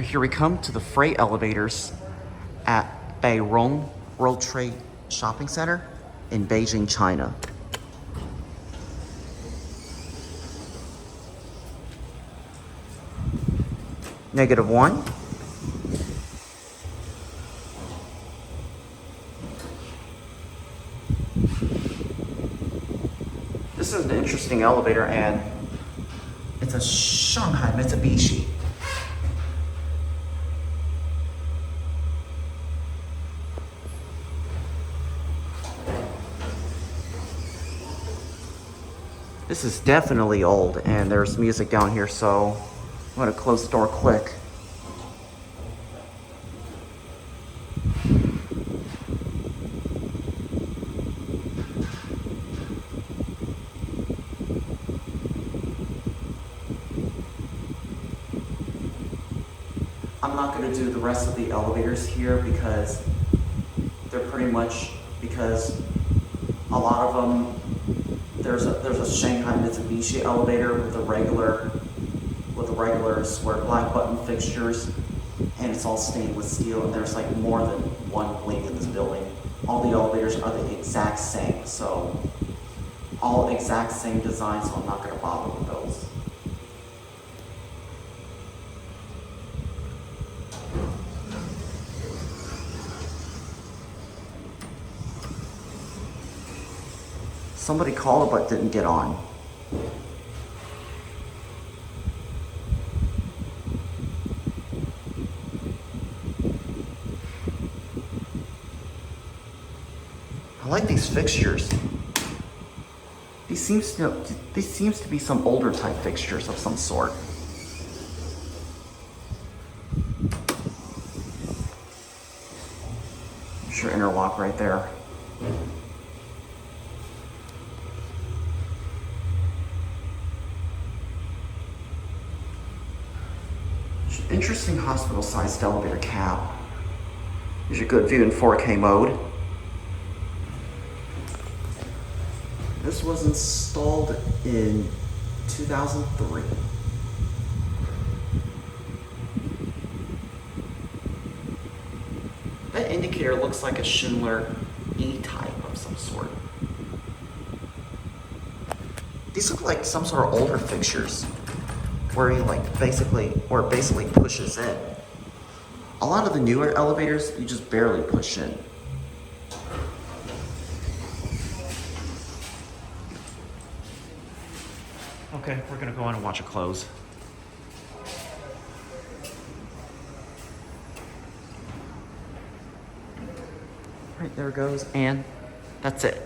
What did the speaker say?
Here we come to the freight elevators at Bairong World Trade Shopping Center in Beijing, China. -1. This is an interesting elevator, and it's a Shanghai Mitsubishi. This is definitely old, and there's music down here, so I'm gonna close the door quick. I'm not gonna do the rest of the elevators here because they're pretty much, because a lot of them, there's a Shanghai Mitsubishi elevator with the regular square black button fixtures, and it's all stainless steel, and there's like more than one wing in this building. All the elevators are the exact same, so all exact same design, so I'm not gonna bother with those. Somebody called but didn't get on. I like these fixtures. These seems to be some older type fixtures of some sort. Sure, interlock right there. Interesting hospital-sized elevator cab. Here's your good view in 4K mode. This was installed in 2003. That indicator looks like a Schindler E-type of some sort. These look like some sort of older fixtures, where he basically pushes in. A lot of the newer elevators, you just barely push in. Okay, we're gonna go on and watch it close. Right, there it goes, and that's it.